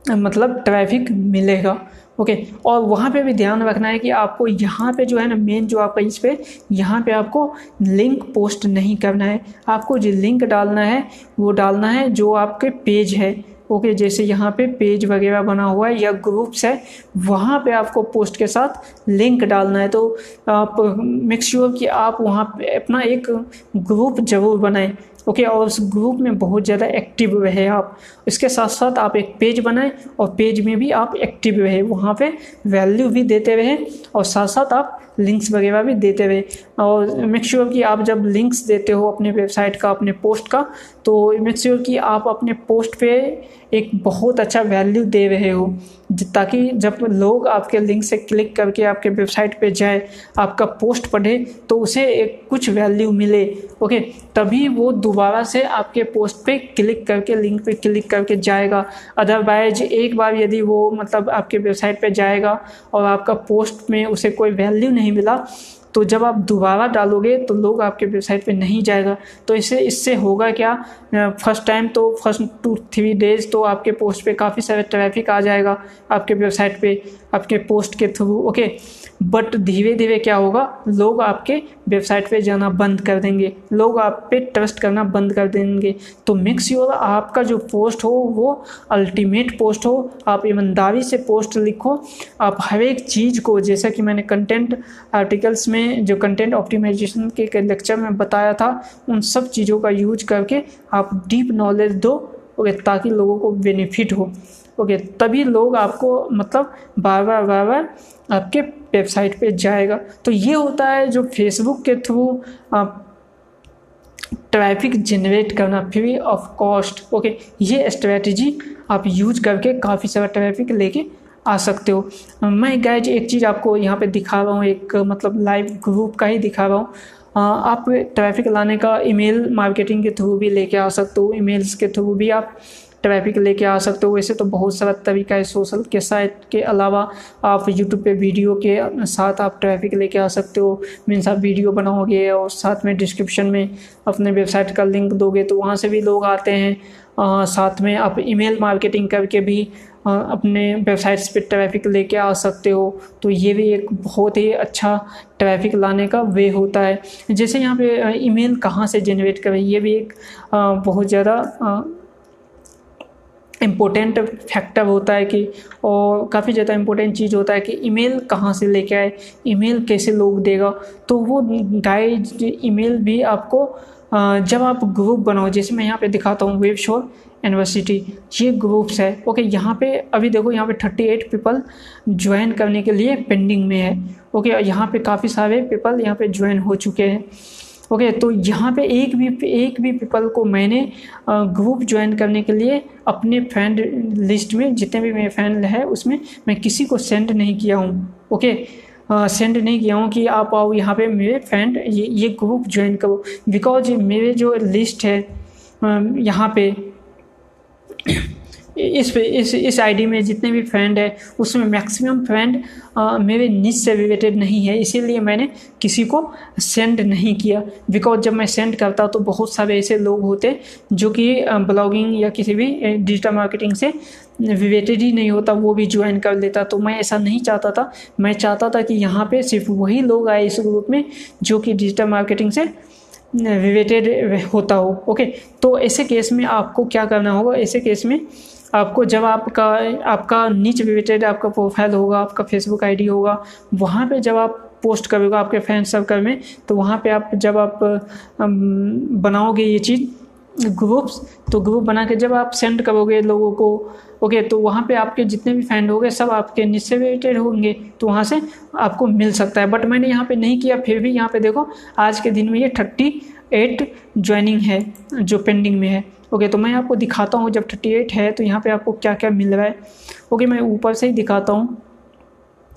मतलब ट्रैफिक मिलेगा। ओके और वहाँ पे भी ध्यान रखना है कि आपको यहाँ पे जो है ना मेन जो आपका इस पे यहाँ पे आपको लिंक पोस्ट नहीं करना है। आपको जो लिंक डालना है वो डालना है जो आपके पेज है। ओके जैसे यहाँ पे पेज वगैरह बना हुआ है या ग्रुप्स है, वहाँ पे आपको पोस्ट के साथ लिंक डालना है। तो आप मेक श्योर कि आप वहाँ पे अपना एक ग्रुप जरूर बनाएं। ओके और उस ग्रुप में बहुत ज़्यादा एक्टिव रहे आप। इसके साथ साथ आप एक पेज बनाएं और पेज में भी आप एक्टिव रहे, वहाँ पे वैल्यू भी देते रहे और साथ साथ आप लिंक्स वगैरह भी देते रहे। और मेक श्योर कि आप जब लिंक्स देते हो अपने वेबसाइट का, अपने पोस्ट का, तो मेक श्योर कि आप अपने पोस्ट पे एक बहुत अच्छा वैल्यू दे रहे हो, ताकि जब लोग आपके लिंक से क्लिक करके आपके वेबसाइट पे जाए, आपका पोस्ट पढ़े, तो उसे एक कुछ वैल्यू मिले। ओके, तभी वो दोबारा से आपके पोस्ट पे क्लिक करके, लिंक पे क्लिक करके जाएगा। अदरवाइज एक बार यदि वो मतलब आपके वेबसाइट पे जाएगा और आपका पोस्ट में उसे कोई वैल्यू नहीं मिला, तो जब आप दोबारा डालोगे तो लोग आपके वेबसाइट पे नहीं जाएगा। तो इससे होगा क्या, फर्स्ट टाइम तो फर्स्ट 2-3 डेज तो आपके पोस्ट पे काफ़ी सारे ट्रैफिक आ जाएगा आपके वेबसाइट पे आपके पोस्ट के थ्रू। ओके, बट धीरे धीरे क्या होगा, लोग आपके वेबसाइट पे जाना बंद कर देंगे, लोग आप पे ट्रस्ट करना बंद कर देंगे। तो मेक श्योर आपका जो पोस्ट हो वो अल्टीमेट पोस्ट हो, आप ईमानदारी से पोस्ट लिखो। आप हर एक चीज़ को, जैसा कि मैंने कंटेंट आर्टिकल्स में जो कंटेंट ऑप्टिमाइजेशन के लेक्चर में बताया था, उन सब चीज़ों का यूज करके आप डीप नॉलेज दो। ओके, ताकि लोगों को बेनिफिट हो। ओके, तभी लोग आपको मतलब बार बार आपके वेबसाइट पे जाएगा। तो ये होता है जो फेसबुक के थ्रू ट्रैफिक जनरेट करना फ्री ऑफ कॉस्ट। ओके, ये स्ट्रेटजी आप यूज करके काफ़ी सारा ट्रैफिक लेके आ सकते हो। मैं गाइज एक चीज़ आपको यहाँ पे दिखा रहा हूँ, एक मतलब लाइव ग्रुप का ही दिखा रहा हूँ। आप ट्रैफिक लाने का ईमेल मार्केटिंग के थ्रू भी लेके आ सकते हो, ईमेल्स के थ्रू भी आप ट्रैफिक लेके आ सकते हो। वैसे तो बहुत सारा तरीका है, सोशल के साइट के अलावा आप यूट्यूब पे वीडियो के साथ आप ट्रैफिक लेके आ सकते हो। मीन्स आप वीडियो बनाओगे और साथ में डिस्क्रिप्शन में अपने वेबसाइट का लिंक दोगे तो वहाँ से भी लोग आते हैं। साथ में आप ईमेल मार्केटिंग करके भी अपने वेबसाइट्स पे ट्रैफिक लेके आ सकते हो। तो ये भी एक बहुत ही अच्छा ट्रैफिक लाने का वे होता है। जैसे यहाँ पे ईमेल कहाँ से जनरेट करें, ये भी एक बहुत ज़्यादा इम्पोर्टेंट फैक्टर होता है कि, और काफ़ी ज़्यादा इम्पोर्टेंट चीज़ होता है कि ईमेल कहाँ से लेके आए, ईमेल कैसे लोग देगा। तो वो गाइड ईमेल भी आपको जब आप ग्रुप बनाओ, जैसे मैं यहाँ पे दिखाता हूँ वेबशोर यूनिवर्सिटी, ये ग्रुप्स है। ओके, यहाँ पे अभी देखो यहाँ पे 38 पीपल ज्वाइन करने के लिए पेंडिंग में है। ओके, यहाँ पे काफ़ी सारे पीपल यहाँ पे ज्वाइन हो चुके हैं। ओके, तो यहाँ पे एक भी पीपल को मैंने ग्रुप ज्वाइन करने के लिए अपने फ्रेंड लिस्ट में जितने भी मेरे फ्रेंड है उसमें मैं किसी को सेंड नहीं किया हूँ। ओके, सेंड नहीं किया हूँ कि आप आओ यहाँ पे मेरे फ्रेंड ये ग्रुप ज्वाइन करो, बिकॉज मेरे जो लिस्ट है यहाँ पे इस आईडी में जितने भी फ्रेंड है उसमें मैक्सिमम फ्रेंड मेरे निच से रिलेटेड नहीं है, इसीलिए मैंने किसी को सेंड नहीं किया। बिकॉज जब मैं सेंड करता तो बहुत सारे ऐसे लोग होते जो कि ब्लॉगिंग या किसी भी डिजिटल मार्केटिंग से रिलेटेड ही नहीं होता, वो भी ज्वाइन कर लेता। तो मैं ऐसा नहीं चाहता था। मैं चाहता था कि यहाँ पे सिर्फ वही लोग आए इस ग्रुप में जो कि डिजिटल मार्केटिंग से रिलेटेड होता हो। ओके, तो ऐसे केस में आपको क्या करना होगा, ऐसे केस में आपको जब आपका नीच रिलेटेड आपका प्रोफाइल होगा, आपका फेसबुक आईडी होगा, वहाँ पे जब आप पोस्ट करोगे आपके फ्रेंड सर्कल में, तो वहाँ पे आप जब आप बनाओगे ये चीज़ ग्रुप्स, तो ग्रुप बना के जब आप सेंड करोगे लोगों को, ओके, तो वहाँ पे आपके जितने भी फ्रेंड होंगे सब आपके नीच से रिलेटेड होंगे, तो वहाँ से आपको मिल सकता है। बट मैंने यहाँ पे नहीं किया, फिर भी यहाँ पे देखो आज के दिन में ये 38 ज्वाइनिंग है जो पेंडिंग में है। ओके, तो मैं आपको दिखाता हूँ जब 38 है तो यहाँ पे आपको क्या क्या मिल रहा है। ओके, मैं ऊपर से ही दिखाता हूँ।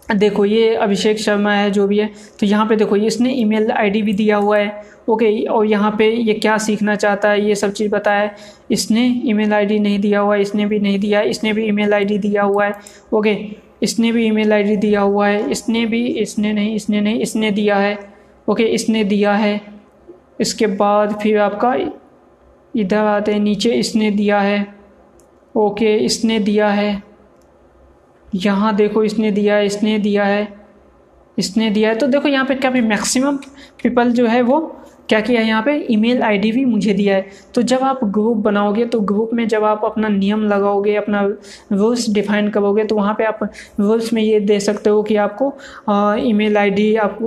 देखो ये अभिषेक शर्मा है जो भी है, तो यहाँ पे देखो इसने ईमेल आईडी भी दिया हुआ है। ओके, और यहाँ पे ये क्या सीखना चाहता है ये सब चीज़ बताया है। इसने ईमेल आईडी नहीं दिया हुआ है, इसने भी नहीं दिया है, इसने भी ईमेल आईडी दिया हुआ है। ओके, इसने भी ईमेल आईडी दिया हुआ है, इसने दिया है। ओके, इसने दिया है। इसके बाद फिर आपका इधर आते हैं नीचे, इसने दिया है। ओके, इसने दिया है, यहाँ देखो इसने दिया है, इसने दिया है। तो देखो यहाँ पे काफ़ी मैक्सिमम पीपल जो है वो क्या किया है यहाँ पे, ईमेल आईडी भी मुझे दिया है। तो जब आप ग्रुप बनाओगे तो ग्रुप में जब आप अपना नियम लगाओगे, अपना रूल्स डिफाइन करोगे, तो वहाँ पे आप रूल्स में ये दे सकते हो कि आपको ईमेल आईडी आप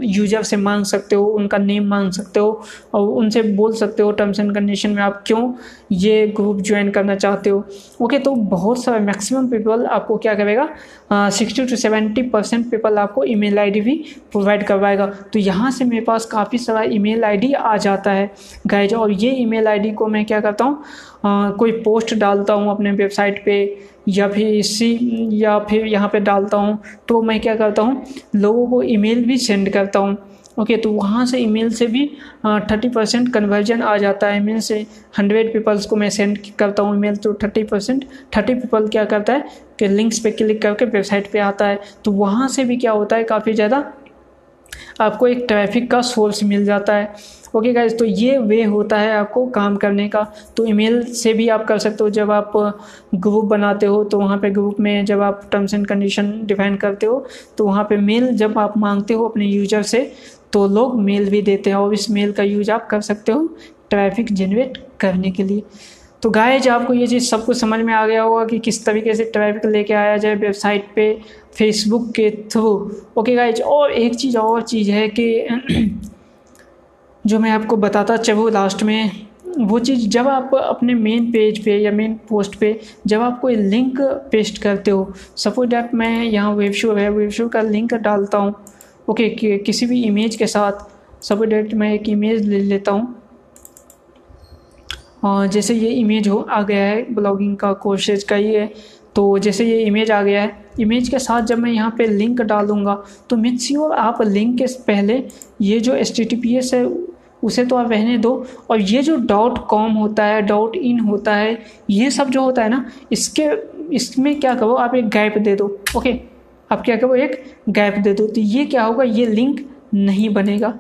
यूजर से मांग सकते हो, उनका नेम मांग सकते हो और उनसे बोल सकते हो टर्म्स एंड कंडीशन में आप क्यों ये ग्रुप ज्वाइन करना चाहते हो। ओके, तो बहुत सारे मैक्सिमम पीपल आपको क्या करेगा, 60 to 70% पीपल आपको ईमेल आईडी भी प्रोवाइड करवाएगा। तो यहाँ से मेरे पास काफ़ी सारा ईमेल आईडी आ जाता है गाइज, और ये ईमेल आईडी को मैं क्या करता हूँ, कोई पोस्ट डालता हूँ अपने वेबसाइट पे या फिर यहाँ पे डालता हूँ, तो मैं क्या करता हूँ, लोगों को ईमेल भी सेंड करता हूँ। ओके, तो वहाँ से ईमेल से भी 30% कन्वर्जन आ जाता है। ईमेल से 100 पीपल्स को मैं सेंड करता हूँ ईमेल, तो 30 पीपल क्या करता है कि लिंक्स पे क्लिक करके वेबसाइट पे आता है। तो वहाँ से भी क्या होता है, काफ़ी ज़्यादा आपको एक ट्रैफिक का सोर्स मिल जाता है। ओके गाइज, तो ये वे होता है आपको काम करने का। तो ईमेल से भी आप कर सकते हो, जब आप ग्रुप बनाते हो तो वहाँ पे ग्रुप में जब आप टर्म्स एंड कंडीशन डिफाइन करते हो तो वहाँ पे मेल जब आप मांगते हो अपने यूजर से तो लोग मेल भी देते हैं, और इस मेल का यूज आप कर सकते हो ट्रैफिक जनरेट करने के लिए। तो गाइज, आपको ये चीज़ सब कुछ समझ में आ गया होगा कि किस तरीके से ट्रैफिक लेके आया जाए वेबसाइट पे फेसबुक के थ्रू। ओके गाइज, और एक चीज़ है कि जो मैं आपको बताता चलूँ लास्ट में, वो चीज़ जब आप अपने मेन पेज पे या मेन पोस्ट पे जब आप कोई लिंक पेस्ट करते हो, सपोज दैट मैं यहाँ वेब शो का लिंक डालता हूँ। ओके, किसी भी इमेज के साथ, सपोज दैट मैं एक इमेज ले लेता हूँ, जैसे ये इमेज आ गया है ब्लॉगिंग का कोर्सेज का ही है। तो जैसे ये इमेज आ गया है, इमेज के साथ जब मैं यहाँ पे लिंक डालूँगा तो मेक श्योर आप लिंक के पहले ये जो HTTPS है उसे तो आप रहने दो, और ये जो .com होता है, .in होता है, ये सब जो होता है ना, इसमें क्या करो, आप एक गैप दे दो। ओके, आप क्या करो, एक गैप दे दो, तो ये क्या होगा, ये लिंक नहीं बनेगा।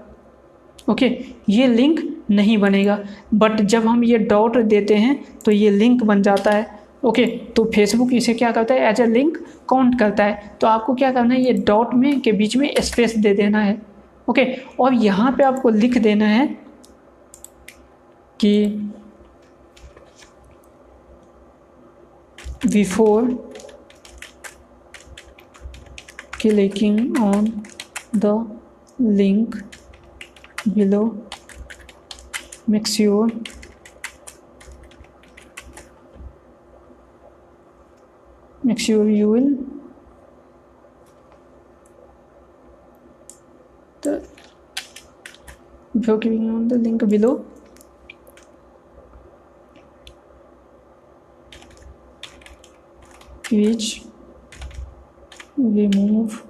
ओके, ये लिंक नहीं बनेगा, बट जब हम ये डॉट देते हैं तो ये लिंक बन जाता है। ओके, तो फेसबुक इसे क्या करता है, एज ए लिंक काउंट करता है। तो आपको क्या करना है, ये डॉट में के बीच में स्पेस दे देना है। ओके, और यहाँ पे आपको लिख देना है कि before clicking on the link below make sure you will before clicking on the link below which remove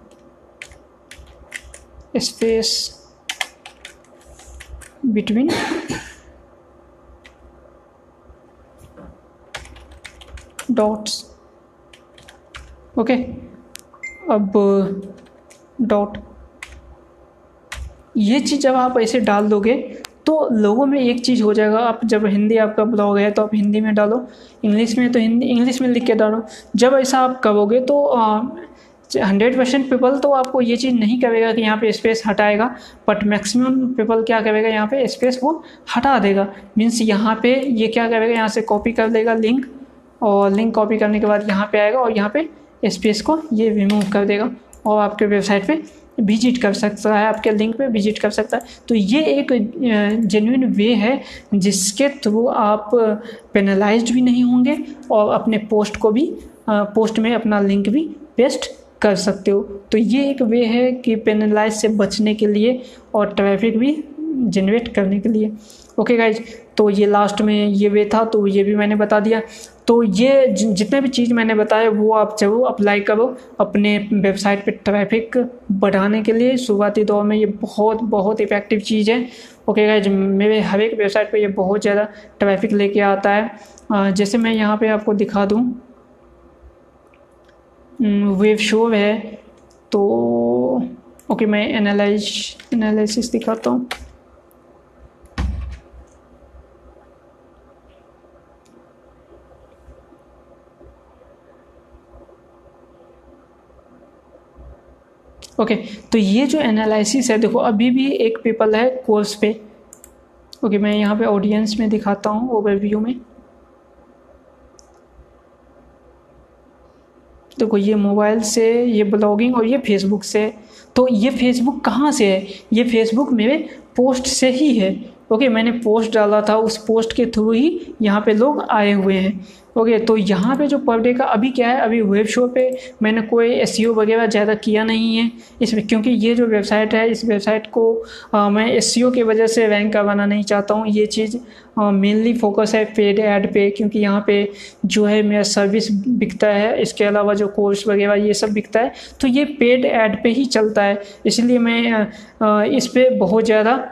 space between dots. Okay, अब डॉट ये चीज़ जब आप ऐसे डाल दोगे तो लोगों में एक चीज़ हो जाएगा, आप जब हिंदी आपका ब्लॉग है तो आप हिंदी में डालो, इंग्लिश में तो इंग्लिश में लिख के डालो। जब ऐसा आप करोगे तो 100% पीपल तो आपको ये चीज़ नहीं करेगा कि यहाँ पे स्पेस हटाएगा, बट मैक्सिमम पीपल क्या करेगा, यहाँ पे स्पेस वो हटा देगा। मीन्स यहाँ पे ये क्या करेगा, यहाँ से कॉपी कर देगा लिंक, और लिंक कॉपी करने के बाद यहाँ पे आएगा और यहाँ पे स्पेस को ये रिमूव कर देगा और आपके वेबसाइट पे विजिट कर सकता है, आपके लिंक पे विजिट कर सकता है। तो ये एक जेन्युइन वे है जिसके थ्रू आप पेनलाइज्ड भी नहीं होंगे और अपने पोस्ट को भी पोस्ट में अपना लिंक भी पेस्ट कर सकते हो। तो ये एक वे है कि पेनलाइज से बचने के लिए और ट्रैफिक भी जनरेट करने के लिए। ओके गाइज, तो ये लास्ट में ये वे था, तो ये भी मैंने बता दिया। तो ये जितने भी चीज़ मैंने बताया वो आप जरूर अप्लाई करो अपने वेबसाइट पे ट्रैफिक बढ़ाने के लिए। शुरुआती दौर में ये बहुत इफ़ेक्टिव चीज़ है। ओके गाइज, मेरे हर एक वेबसाइट पे ये बहुत ज़्यादा ट्रैफिक लेके आता है। जैसे मैं यहाँ पे आपको दिखा दूँ, वेब शो है, तो ओके मैं एनालिसिस दिखाता हूँ। ओके, तो ये जो एनालिसिस है, देखो अभी भी एक पीपल है कोर्स पे, ओके, मैं यहाँ पे ऑडियंस में दिखाता हूँ, ओवरव्यू में। देखो ये मोबाइल से, ये ब्लॉगिंग और ये फेसबुक से। तो ये फेसबुक कहाँ से है? ये फेसबुक मेरे पोस्ट से ही है। ओके, मैंने पोस्ट डाला था, उस पोस्ट के थ्रू ही यहाँ पे लोग आए हुए हैं। ओके, तो यहाँ पे जो पर डे का अभी क्या है, अभी वेब शो पे मैंने कोई एसईओ वगैरह ज़्यादा किया नहीं है इसमें, क्योंकि ये जो वेबसाइट है, इस वेबसाइट को मैं एसईओ की वजह से रैंक करवाना नहीं चाहता हूँ। ये चीज़ मेनली फोकस है पेड ऐड पे, क्योंकि यहाँ पे जो है मेरा सर्विस बिकता है, इसके अलावा जो कोर्स वगैरह ये सब बिकता है, तो ये पेड ऐड पे ही चलता है। इसलिए मैं इस पर बहुत ज़्यादा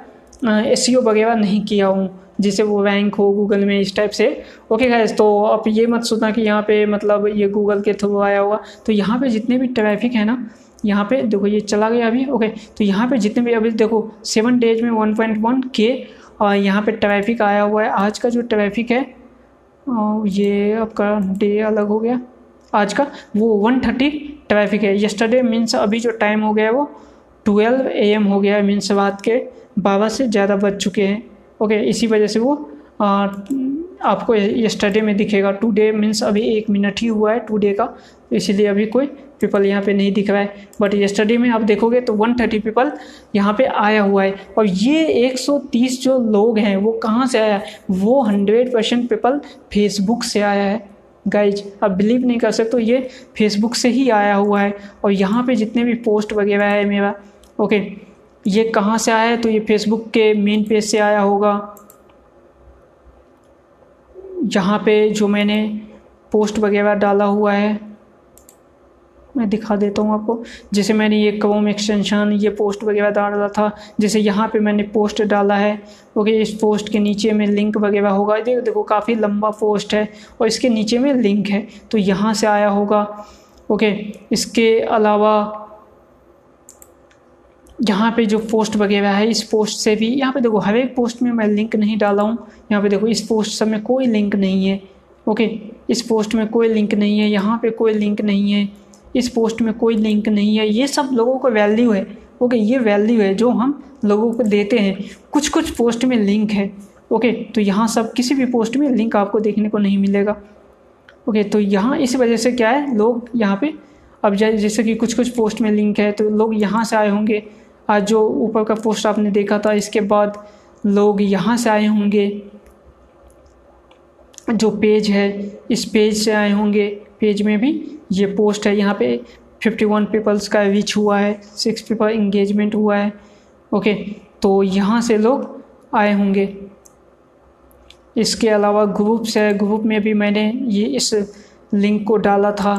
एसईओ वगैरह नहीं किया हूँ जिससे वो रैंक हो गूगल में इस टाइप से। ओके गाइस, तो आप ये मत सोचना कि यहाँ पे मतलब ये गूगल के थ्रू आया होगा। तो यहाँ पे जितने भी ट्रैफिक है ना, यहाँ पे देखो ये चला गया अभी। ओके, तो यहाँ पे जितने भी अभी देखो 7 डेज में 1.1K और यहाँ पे ट्रैफिक आया हुआ है। आज का जो ट्रैफिक है ये आपका डे अलग हो गया, आज का वो 130 ट्रैफिक है। यस्टरडे मीन्स अभी जो टाइम हो गया है वो 12 AM हो गया है, मीन्स रात के 12 से ज़्यादा बज चुके हैं। ओके, इसी वजह से वो आपको यस्टरडे में दिखेगा। टुडे मीन्स अभी 1 मिनट ही हुआ है टुडे का, तो इसीलिए अभी कोई पीपल यहाँ पे नहीं दिख रहा है। बट यस्टरडे में आप देखोगे तो 130 पीपल यहाँ पे आया हुआ है। और ये 130 जो लोग हैं वो कहाँ से आया है? वो 100% पीपल फेसबुक से आया है गाइज। आप बिलीव नहीं कर सकते, तो ये फेसबुक से ही आया हुआ है। और यहाँ पे जितने भी पोस्ट वगैरह है मेरा, ओके, ये कहाँ से आया है? तो ये फेसबुक के मेन पेज से आया होगा। यहाँ पे जो मैंने पोस्ट वगैरह डाला हुआ है मैं दिखा देता हूँ आपको। जैसे मैंने ये क्रोम एक्सटेंशन, ये पोस्ट वगैरह डाला था, जैसे यहाँ पे मैंने पोस्ट डाला है। ओके, इस पोस्ट के नीचे में लिंक वगैरह होगा। देखो काफ़ी लंबा पोस्ट है और इसके नीचे में लिंक है, तो यहाँ से आया होगा। ओके, इसके अलावा यहाँ पे जो पोस्ट वगैरह है, इस पोस्ट से भी, यहाँ पे देखो हर एक पोस्ट में मैं लिंक नहीं डाला हूँ। यहाँ पे देखो इस पोस्ट सब में कोई लिंक नहीं है। ओके, इस पोस्ट में कोई लिंक नहीं है, यहाँ पे कोई लिंक नहीं है, इस पोस्ट में कोई लिंक नहीं है। ये सब लोगों को वैल्यू है। ओके, ये वैल्यू है जो हम लोगों को देते हैं। कुछ कुछ पोस्ट में लिंक है। ओके, तो यहाँ सब किसी भी पोस्ट में लिंक आपको देखने को नहीं मिलेगा। ओके, तो यहाँ इस वजह से क्या है, लोग यहाँ पे अब जैसे कि कुछ कुछ पोस्ट में लिंक है तो लोग यहाँ से आए होंगे। आज जो ऊपर का पोस्ट आपने देखा था, इसके बाद लोग यहाँ से आए होंगे। जो पेज है इस पेज से आए होंगे। पेज में भी ये पोस्ट है, यहाँ पे 51 पीपल्स का रीच हुआ है, 6 पीपल इंगेजमेंट हुआ है। ओके, तो यहाँ से लोग आए होंगे। इसके अलावा ग्रुप्स है, ग्रुप में भी मैंने ये इस लिंक को डाला था,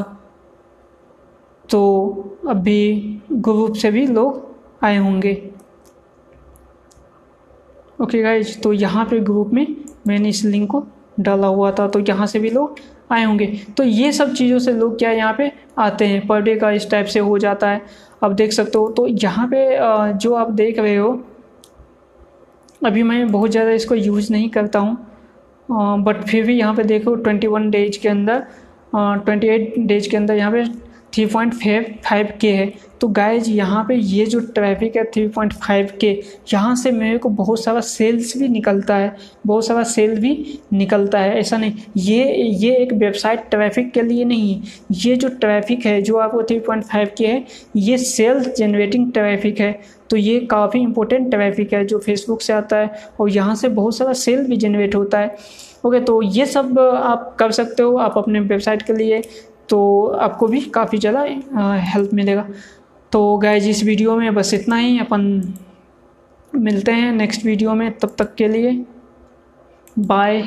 तो अभी ग्रुप से भी लोग आए होंगे। ओके गाइज, तो यहाँ पे ग्रुप में मैंने इस लिंक को डाला हुआ था, तो यहाँ से भी लोग आए होंगे। तो ये सब चीज़ों से लोग क्या यहाँ पे आते हैं। पर डे का इस टाइप से हो जाता है, आप देख सकते हो। तो यहाँ पे जो आप देख रहे हो, अभी मैं बहुत ज़्यादा इसको यूज़ नहीं करता हूँ, बट फिर भी यहाँ पे देखो 21 डेज के अंदर 28 डेज के अंदर यहाँ पे 3.5K है। तो गाइज यहाँ पे ये जो ट्रैफिक है 3.5K, यहाँ से मेरे को बहुत सारा सेल्स भी निकलता है, बहुत सारा सेल भी निकलता है। ऐसा नहीं, ये एक वेबसाइट ट्रैफिक के लिए नहीं है। ये जो ट्रैफिक है जो आपको 3.5K है, ये सेल्स जनरेटिंग ट्रैफिक है। तो ये काफ़ी इंपॉर्टेंट ट्रैफिक है जो फेसबुक से आता है, और यहाँ से बहुत सारा सेल भी जनरेट होता है। ओके, तो ये सब आप कर सकते हो आप अपने वेबसाइट के लिए, तो आपको भी काफ़ी ज़्यादा हेल्प मिलेगा। तो गाइज इस वीडियो में बस इतना ही, अपन मिलते हैं नेक्स्ट वीडियो में, तब तक के लिए बाय।